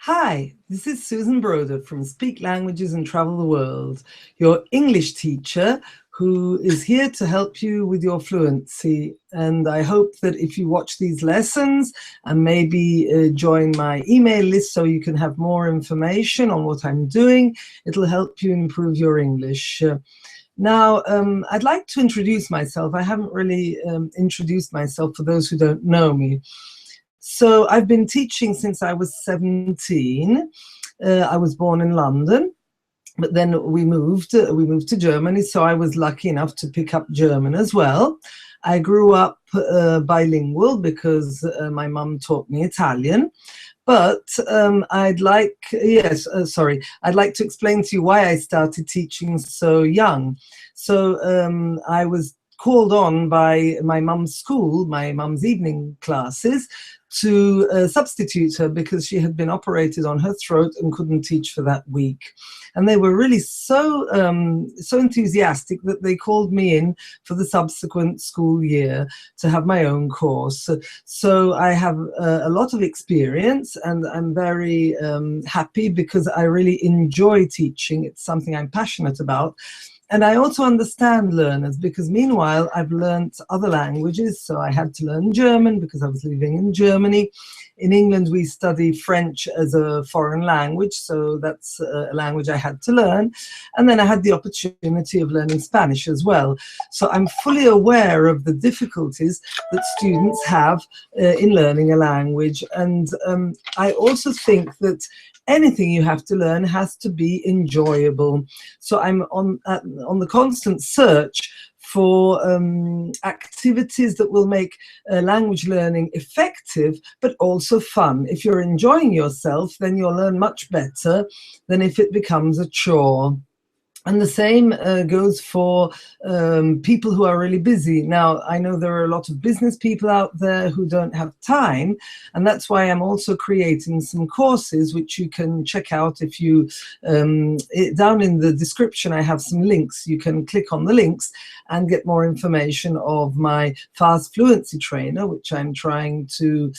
Hi, this is Susan Broder from Speak Languages and Travel the World, your English teacher who is here to help you with your fluency. And I hope that if you watch these lessons and maybe join my email list so you can have more information on what I'm doing, it'll help you improve your English. Now, I'd like to introduce myself. I haven't really introduced myself for those who don't know me. So I've been teaching since I was 17. I was born in London, but then we moved to Germany, so I was lucky enough to pick up German as well. I grew up bilingual because my mum taught me Italian. But I'd like to explain to you why I started teaching so young. So I was called on by my mum's school, my mum's evening classes, to substitute her because she had been operated on her throat and couldn't teach for that week. And they were really so enthusiastic that they called me in for the subsequent school year to have my own course. So I have a lot of experience, and I'm very happy because I really enjoy teaching. It's something I'm passionate about. And I also understand learners because meanwhile I've learned other languages. So I had to learn German because I was living in Germany. In England, we study French as a foreign language. So that's a language I had to learn. And then I had the opportunity of learning Spanish as well. So I'm fully aware of the difficulties that students have in learning a language. And I also think that anything you have to learn has to be enjoyable. So I'm on the constant search for activities that will make language learning effective, but also fun. If you're enjoying yourself, then you'll learn much better than if it becomes a chore. And the same goes for people who are really busy. Now, I know there are a lot of business people out there who don't have time, and that's why I'm also creating some courses which you can check out if you, down in the description I have some links. You can click on the links and get more information of my fast fluency trainer, which I'm trying to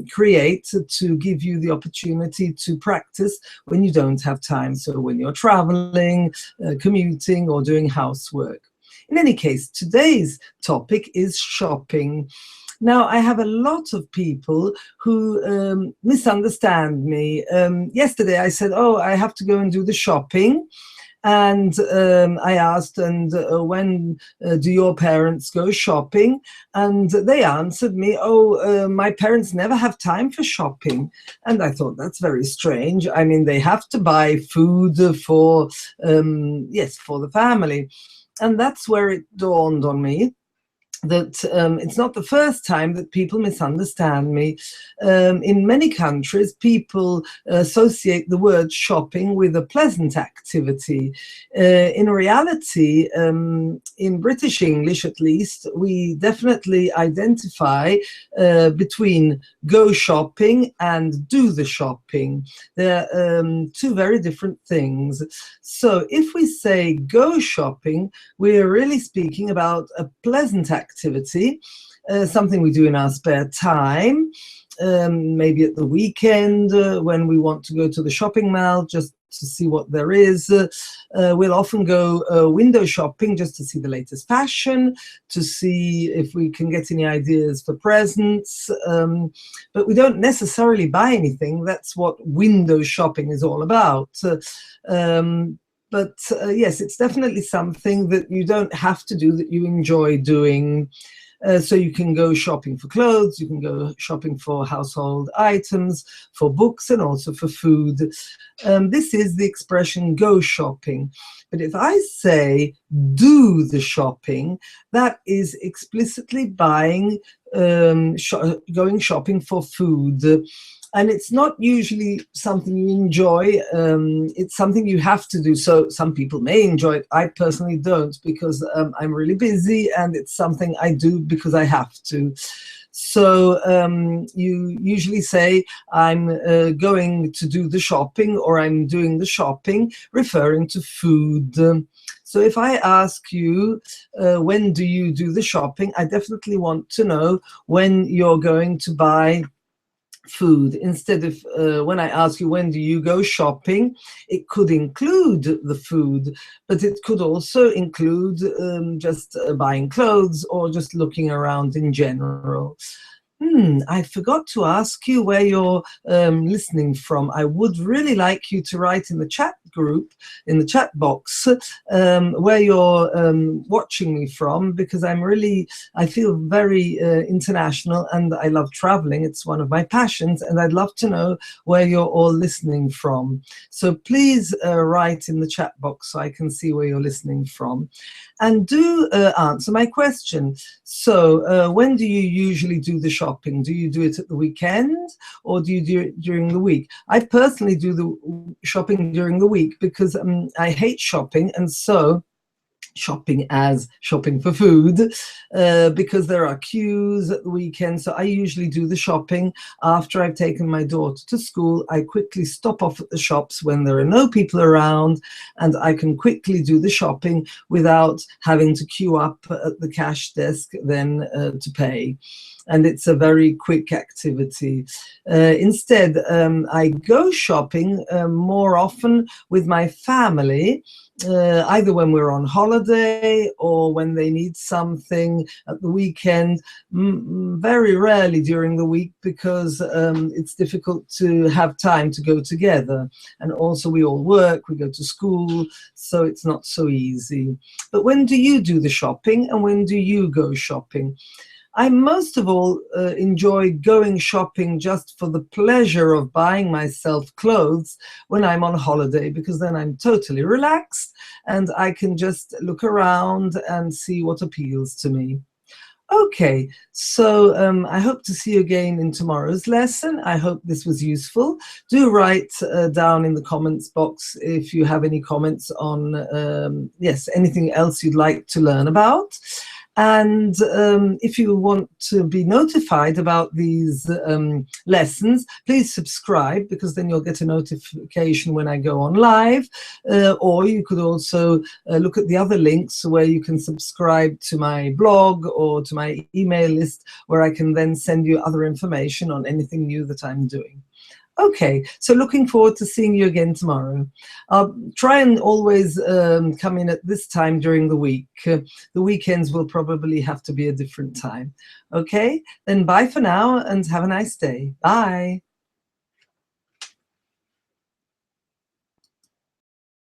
create to give you the opportunity to practice when you don't have time. So when you're traveling, commuting, or doing housework. In any case, today's topic is shopping. Now, I have a lot of people who misunderstand me. Yesterday I said, oh, I have to go and do the shopping. And I asked, and when do your parents go shopping? And they answered me, oh, my parents never have time for shopping. And I thought, that's very strange. I mean, they have to buy food for, for the family. And that's where it dawned on me that it's not the first time that people misunderstand me. In many countries, people associate the word shopping with a pleasant activity. In reality, in British English at least, we definitely identify between go shopping and do the shopping. They're two very different things. So if we say go shopping, we're really speaking about a pleasant activity, something we do in our spare time, maybe at the weekend when we want to go to the shopping mall just to see what there is. We'll often go window shopping just to see the latest fashion, to see if we can get any ideas for presents, but we don't necessarily buy anything. That's what window shopping is all about. But yes, it's definitely something that you don't have to do, that you enjoy doing. So you can go shopping for clothes, you can go shopping for household items, for books, and also for food. This is the expression go shopping. But if I say do the shopping, that is explicitly buying, going shopping for food. And it's not usually something you enjoy. It's something you have to do. So some people may enjoy it. I personally don't, because I'm really busy, and it's something I do because I have to. So you usually say, I'm going to do the shopping, or I'm doing the shopping, referring to food. So if I ask you, when do you do the shopping, I definitely want to know when you're going to buy food. Instead of when I ask you when do you go shopping, it could include the food, but it could also include just buying clothes or just looking around in general. I forgot to ask you where you're listening from. I would really like you to write in the chat group, in the chat box, where you're watching me from, because I feel very international and I love traveling. It's one of my passions, and I'd love to know where you're all listening from. So please write in the chat box so I can see where you're listening from. And do answer my question. So when do you usually do the shopping? Do you do it at the weekend or do you do it during the week? I personally do the shopping during the week because I hate shopping, and so shopping as shopping for food, because there are queues at the weekend. So I usually do the shopping after I've taken my daughter to school. I quickly stop off at the shops when there are no people around, and I can quickly do the shopping without having to queue up at the cash desk then to pay. And it's a very quick activity. Instead, I go shopping more often with my family, either when we're on holiday or when they need something at the weekend. Very rarely during the week, because it's difficult to have time to go together. And also we all work, we go to school, so it's not so easy. But when do you do the shopping, and when do you go shopping? I most of all enjoy going shopping just for the pleasure of buying myself clothes when I'm on holiday, because then I'm totally relaxed and I can just look around and see what appeals to me. Okay, so I hope to see you again in tomorrow's lesson. I hope this was useful. Do write down in the comments box if you have any comments on, yes, anything else you'd like to learn about. And if you want to be notified about these lessons, please subscribe, because then you'll get a notification when I go on live. Or you could also look at the other links where you can subscribe to my blog or to my email list, where I can then send you other information on anything new that I'm doing. Okay, so looking forward to seeing you again tomorrow. I'll try and always come in at this time during the week. The weekends will probably have to be a different time. Okay, then bye for now and have a nice day. Bye.